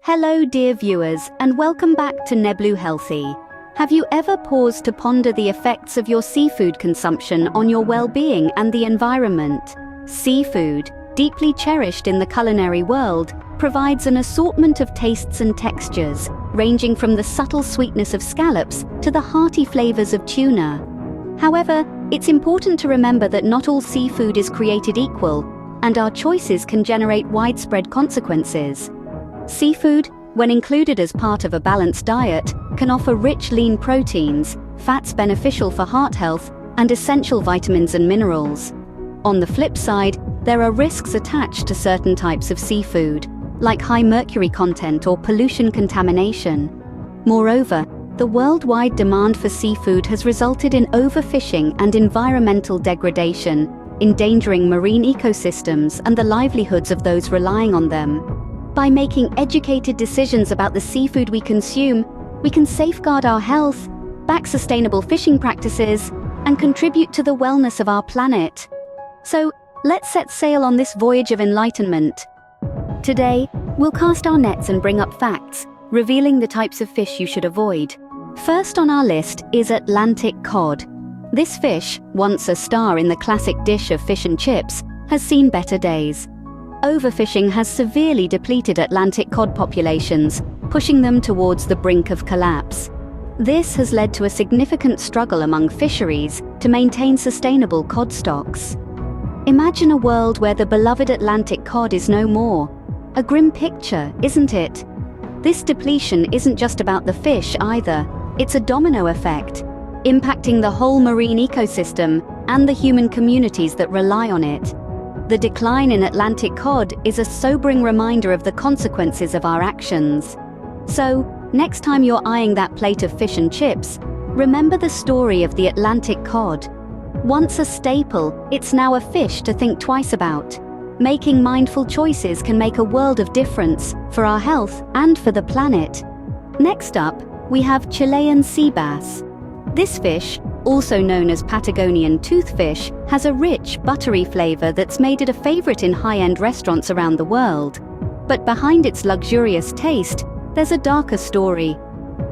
Hello dear viewers, and welcome back to Neblu Healthy. Have you ever paused to ponder the effects of your seafood consumption on your well-being and the environment? Seafood, deeply cherished in the culinary world, provides an assortment of tastes and textures, ranging from the subtle sweetness of scallops to the hearty flavors of tuna. However, it's important to remember that not all seafood is created equal, and our choices can generate widespread consequences. Seafood, when included as part of a balanced diet, can offer rich lean proteins, fats beneficial for heart health, and essential vitamins and minerals. On the flip side, there are risks attached to certain types of seafood, like high mercury content or pollution contamination. Moreover, the worldwide demand for seafood has resulted in overfishing and environmental degradation, endangering marine ecosystems and the livelihoods of those relying on them. By making educated decisions about the seafood we consume, we can safeguard our health, back sustainable fishing practices, and contribute to the wellness of our planet. So, let's set sail on this voyage of enlightenment. Today, we'll cast our nets and bring up facts, revealing the types of fish you should avoid. First on our list is Atlantic cod. This fish, once a star in the classic dish of fish and chips, has seen better days. Overfishing has severely depleted Atlantic cod populations, pushing them towards the brink of collapse. This has led to a significant struggle among fisheries to maintain sustainable cod stocks. Imagine a world where the beloved Atlantic cod is no more. A grim picture, isn't it? This depletion isn't just about the fish either. It's a domino effect, impacting the whole marine ecosystem and the human communities that rely on it. The decline in Atlantic cod is a sobering reminder of the consequences of our actions. So, next time you're eyeing that plate of fish and chips, remember the story of the Atlantic cod. Once a staple, it's now a fish to think twice about. Making mindful choices can make a world of difference for our health and for the planet. Next up, we have Chilean sea bass. This fish, also known as Patagonian toothfish, has a rich, buttery flavor that's made it a favorite in high-end restaurants around the world. But behind its luxurious taste, there's a darker story.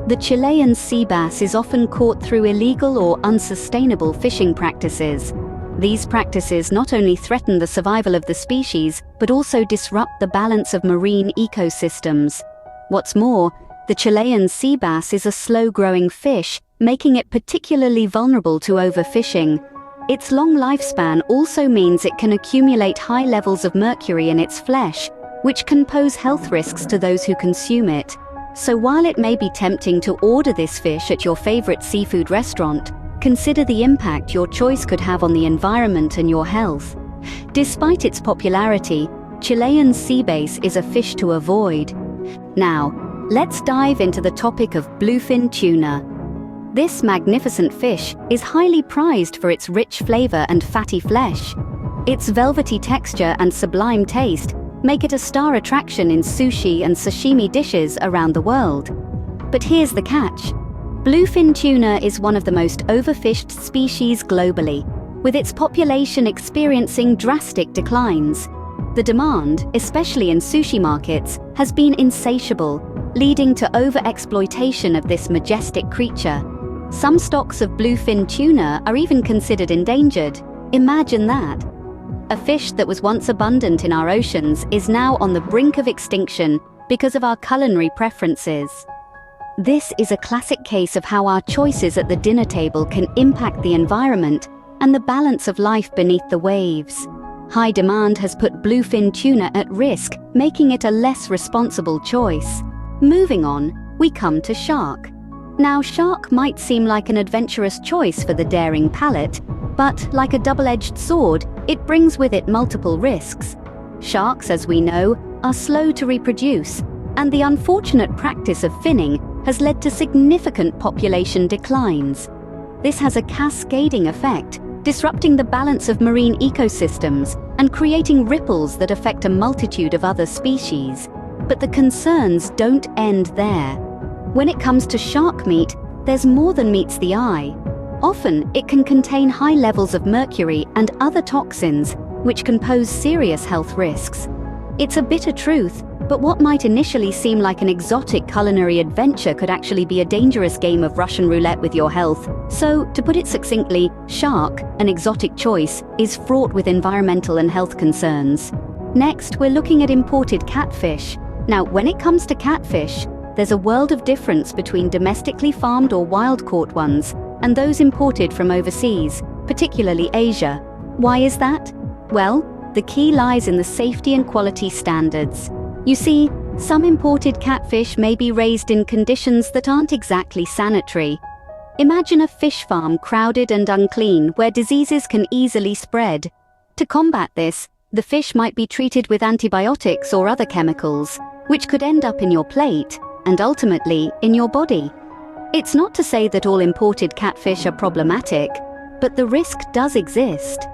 The Chilean sea bass is often caught through illegal or unsustainable fishing practices. These practices not only threaten the survival of the species, but also disrupt the balance of marine ecosystems. What's more, the Chilean sea bass is a slow-growing fish, making it particularly vulnerable to overfishing. Its long lifespan also means it can accumulate high levels of mercury in its flesh, which can pose health risks to those who consume it. So while it may be tempting to order this fish at your favorite seafood restaurant, consider the impact your choice could have on the environment and your health. Despite its popularity, Chilean sea bass is a fish to avoid. Now, let's dive into the topic of bluefin tuna. This magnificent fish is highly prized for its rich flavor and fatty flesh. Its velvety texture and sublime taste make it a star attraction in sushi and sashimi dishes around the world. But here's the catch. Bluefin tuna is one of the most overfished species globally, with its population experiencing drastic declines. The demand, especially in sushi markets, has been insatiable, leading to overexploitation of this majestic creature. Some stocks of bluefin tuna are even considered endangered. Imagine that. A fish that was once abundant in our oceans is now on the brink of extinction because of our culinary preferences. This is a classic case of how our choices at the dinner table can impact the environment and the balance of life beneath the waves. High demand has put bluefin tuna at risk, making it a less responsible choice. Moving on, we come to shark. Now, shark might seem like an adventurous choice for the daring palate, but like a double-edged sword, it brings with it multiple risks. Sharks, as we know, are slow to reproduce, and the unfortunate practice of finning has led to significant population declines. This has a cascading effect, disrupting the balance of marine ecosystems and creating ripples that affect a multitude of other species. But the concerns don't end there. When it comes to shark meat, there's more than meets the eye. Often, it can contain high levels of mercury and other toxins, which can pose serious health risks. It's a bitter truth, But what might initially seem like an exotic culinary adventure could actually be a dangerous game of Russian roulette with your health. So, to put it succinctly, shark, an exotic choice, is fraught with environmental and health concerns. Next, we're looking at imported catfish. Now, when it comes to catfish, there's a world of difference between domestically farmed or wild-caught ones and those imported from overseas, particularly Asia. Why is that? Well, the key lies in the safety and quality standards. You see, some imported catfish may be raised in conditions that aren't exactly sanitary. Imagine a fish farm crowded and unclean where diseases can easily spread. To combat this, the fish might be treated with antibiotics or other chemicals, which could end up in your plate and ultimately in your body. It's not to say that all imported catfish are problematic, but the risk does exist.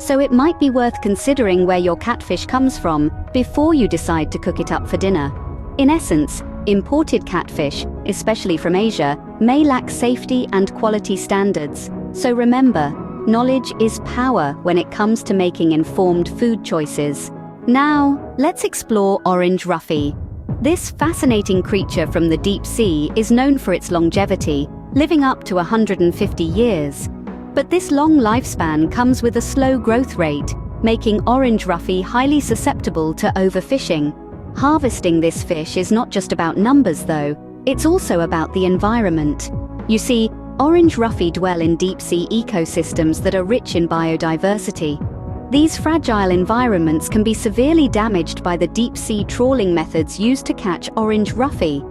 So it might be worth considering where your catfish comes from before you decide to cook it up for dinner. In essence, imported catfish, especially from Asia, may lack safety and quality standards. So remember, knowledge is power when it comes to making informed food choices. Now, let's explore orange ruffy. This fascinating creature from the deep sea is known for its longevity, living up to 150 years. But this long lifespan comes with a slow growth rate, making orange ruffy highly susceptible to overfishing. Harvesting this fish is not just about numbers though, it's also about the environment. You see, orange ruffy dwell in deep-sea ecosystems that are rich in biodiversity. These fragile environments can be severely damaged by the deep-sea trawling methods used to catch orange ruffy.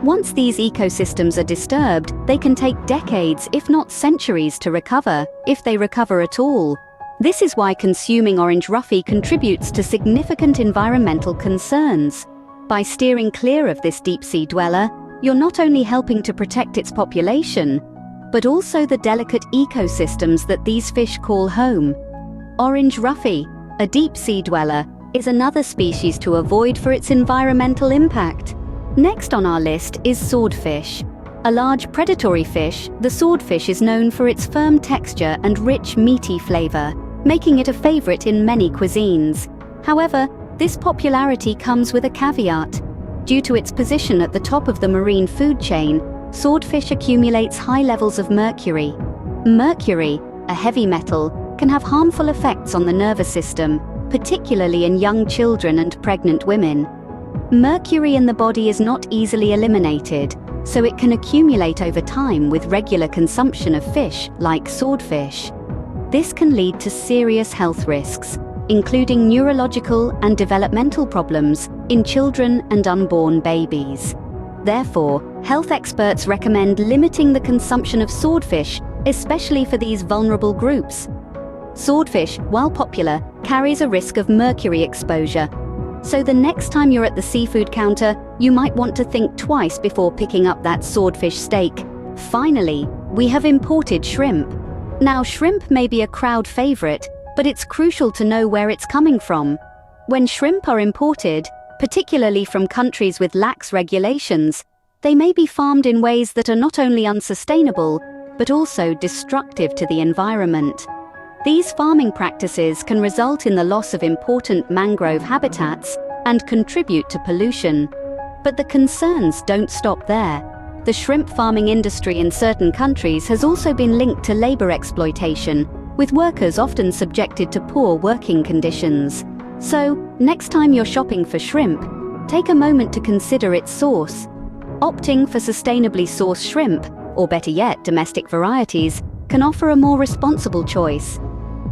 Once these ecosystems are disturbed, they can take decades, if not centuries, to recover, if they recover at all. This is why consuming orange ruffy contributes to significant environmental concerns. By steering clear of this deep-sea dweller, you're not only helping to protect its population, but also the delicate ecosystems that these fish call home. Orange ruffy, a deep-sea dweller, is another species to avoid for its environmental impact. Next on our list is swordfish. A large predatory fish, the swordfish is known for its firm texture and rich, meaty flavor, making it a favorite in many cuisines. However, this popularity comes with a caveat. Due to its position at the top of the marine food chain, swordfish accumulates high levels of mercury. Mercury, a heavy metal, can have harmful effects on the nervous system, particularly in young children and pregnant women. Mercury in the body is not easily eliminated, so it can accumulate over time with regular consumption of fish like swordfish. This can lead to serious health risks, including neurological and developmental problems in children and unborn babies. Therefore, health experts recommend limiting the consumption of swordfish, especially for these vulnerable groups. Swordfish, while popular, carries a risk of mercury exposure. So the next time you're at the seafood counter, you might want to think twice before picking up that swordfish steak. Finally, we have imported shrimp. Now, shrimp may be a crowd favorite, but it's crucial to know where it's coming from. When shrimp are imported, particularly from countries with lax regulations, they may be farmed in ways that are not only unsustainable, but also destructive to the environment. These farming practices can result in the loss of important mangrove habitats and contribute to pollution. But the concerns don't stop there. The shrimp farming industry in certain countries has also been linked to labor exploitation, with workers often subjected to poor working conditions. So, next time you're shopping for shrimp, take a moment to consider its source. Opting for sustainably sourced shrimp, or better yet, domestic varieties, can offer a more responsible choice.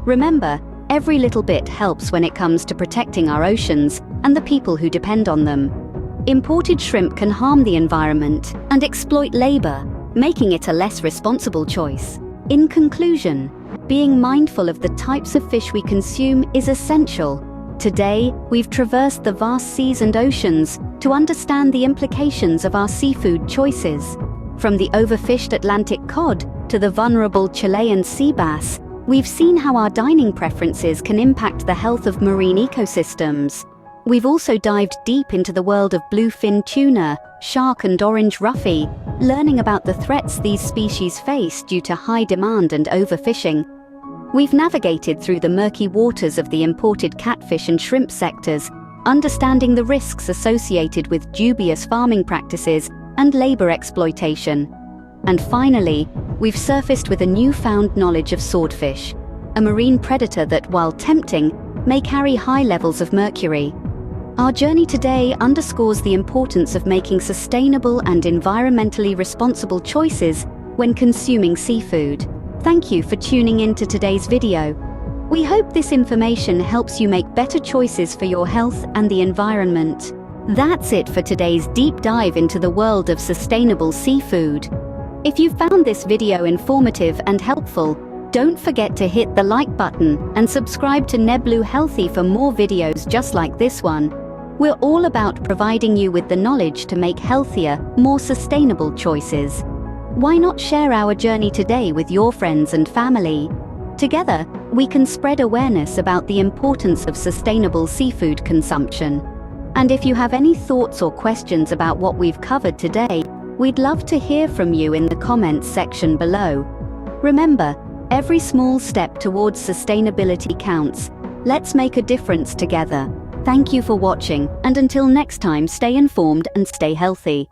Remember, every little bit helps when it comes to protecting our oceans and the people who depend on them. Imported shrimp can harm the environment and exploit labor, making it a less responsible choice. In conclusion, being mindful of the types of fish we consume is essential. Today, we've traversed the vast seas and oceans to understand the implications of our seafood choices. From the overfished Atlantic cod to the vulnerable Chilean sea bass, we've seen how our dining preferences can impact the health of marine ecosystems. We've also dived deep into the world of bluefin tuna, shark and orange ruffy, learning about the threats these species face due to high demand and overfishing. We've navigated through the murky waters of the imported catfish and shrimp sectors, understanding the risks associated with dubious farming practices and labor exploitation. And finally, we've surfaced with a newfound knowledge of swordfish, a marine predator that, while tempting, may carry high levels of mercury. Our journey today underscores the importance of making sustainable and environmentally responsible choices when consuming seafood. Thank you for tuning in to today's video. We hope this information helps you make better choices for your health and the environment. That's it for today's deep dive into the world of sustainable seafood. If you found this video informative and helpful, don't forget to hit the like button and subscribe to Neblu Healthy for more videos just like this one. We're all about providing you with the knowledge to make healthier, more sustainable choices. Why not share our journey today with your friends and family? Together, we can spread awareness about the importance of sustainable seafood consumption. And if you have any thoughts or questions about what we've covered today, we'd love to hear from you in the comments section below. Remember, every small step towards sustainability counts. Let's make a difference together. Thank you for watching, and until next time, stay informed and stay healthy.